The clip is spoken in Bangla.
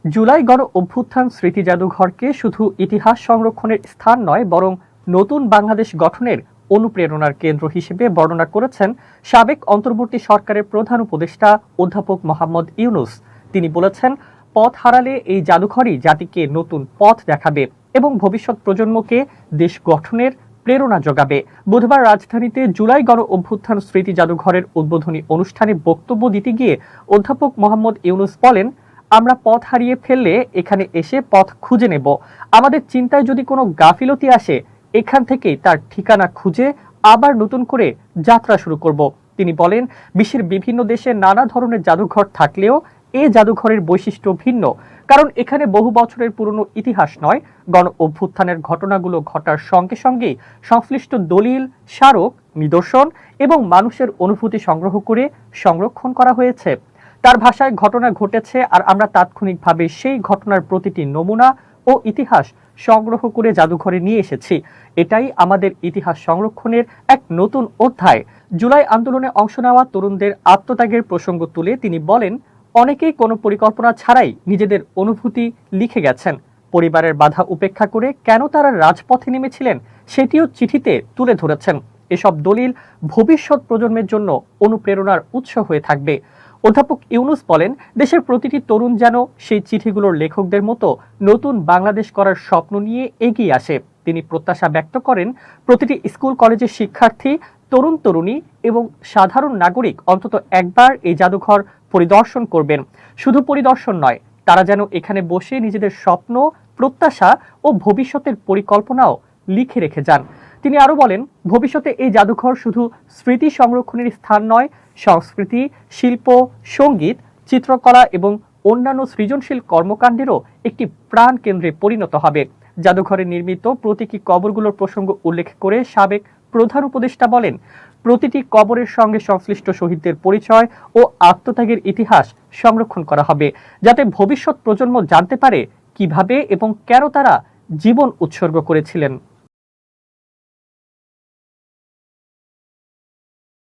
জুলাই গণ অভ্যুত্থান স্মৃতি জাদুঘরকে শুধু ইতিহাস সংরক্ষণের স্থান নয়, বরং নতুন বাংলাদেশ গঠনের অনুপ্রেরণার কেন্দ্র হিসেবে বর্ণনা করেছেন সাবেক অন্তর্বর্তী সরকারের প্রধান উপদেষ্টা অধ্যাপক মোহাম্মদ ইউনূস। তিনি বলেছেন, পথ হারালে এই জাদুঘরই জাতিকে নতুন পথ দেখাবে এবং ভবিষ্যৎ প্রজন্মকে দেশ গঠনের প্রেরণা যোগাবে। বুধবার রাজধানীতে জুলাই গণ অভ্যুত্থান স্মৃতি জাদুঘরের উদ্বোধনী অনুষ্ঠানে বক্তব্য দিতে গিয়ে অধ্যাপক মোহাম্মদ ইউনূস বলেন, আমরা পথ হারিয়ে ফেললে এখানে এসে পথ খুঁজে নেব। আমাদের চিন্তায় যদি কোনো গাফিলতি আসে, এখান থেকেই তার ঠিকানা খুঁজে আবার নতুন করে যাত্রা শুরু করব। তিনি বলেন, বিশ্বের বিভিন্ন দেশে নানা ধরনের জাদুঘর থাকলেও এ জাদুঘরের বৈশিষ্ট্য ভিন্ন, কারণ এখানে বহু বছরের পুরনো ইতিহাস নয়, গণ অভ্যুত্থানের ঘটনাগুলো ঘটার সঙ্গে সঙ্গেই সংশ্লিষ্ট দলিল, স্মারক, নিদর্শন এবং মানুষের অনুভূতি সংগ্রহ করে সংরক্ষণ করা হয়েছে। তার ভাষায়, ঘটনা ঘটেছে আর আমরা তাৎক্ষণিকভাবে সেই ঘটনার প্রতিটি নমুনা ও ইতিহাস সংগ্রহ করে জাদুঘরে নিয়ে এসেছি। এটাই আমাদের ইতিহাস সংরক্ষণের এক নতুন অধ্যায়। জুলাই আন্দোলনে অংশ নেওয়া তরুণদের আত্মত্যাগের প্রসঙ্গ তুলে তিনি বলেন, অনেকেই কোনো পরিকল্পনা ছাড়াই নিজেদের অনুভূতি লিখে গেছেন। পরিবারের বাধা উপেক্ষা করে কেন তারা রাজপথে নেমেছিলেন সেটিও চিঠিতে তুলে ধরেছেন। এসব দলিল ভবিষ্যৎ প্রজন্মের জন্য অনুপ্রেরণার উৎস হয়ে থাকবে। অধ্যাপক ইউনূস বলেন, দেশের প্রতিটি তরুণ যেন সেই চিঠিগুলোর লেখকদের মতো নতুন বাংলাদেশ করার স্বপ্ন নিয়ে এগিয়ে আসে। তিনি প্রত্যাশা ব্যক্ত করেন, প্রতিটি স্কুল কলেজের শিক্ষার্থী, তরুণ তরুণী এবং সাধারণ নাগরিক অন্তত একবার এই জাদুঘর পরিদর্শন করবেন। শুধু পরিদর্শন নয়, তারা যেন এখানে বসে নিজেদের স্বপ্ন, প্রত্যাশা ও ভবিষ্যতের পরিকল্পনাও লিখে রেখে যান। তিনি আরো বলেন, ভবিষ্যতে এই জাদুঘর শুধু স্মৃতি সংরক্ষণের স্থান নয়, সংস্কৃতি, শিল্প, সঙ্গীত, চিত্রকলা এবং অন্যান্য সৃজনশীল কর্মকাণ্ডেরও একটি প্রাণ কেন্দ্রে পরিণত হবে। জাদুঘরে নির্মিত প্রতীকী কবরগুলোর প্রসঙ্গ উল্লেখ করে সাবেক প্রধান উপদেষ্টা বলেন, প্রতিটি কবরের সঙ্গে সংশ্লিষ্ট শহীদদের পরিচয় ও আত্মত্যাগের ইতিহাস সংরক্ষণ করা হবে, যাতে ভবিষ্যৎ প্রজন্ম জানতে পারে কিভাবে এবং কেন তারা জীবন উৎসর্গ করেছিলেন।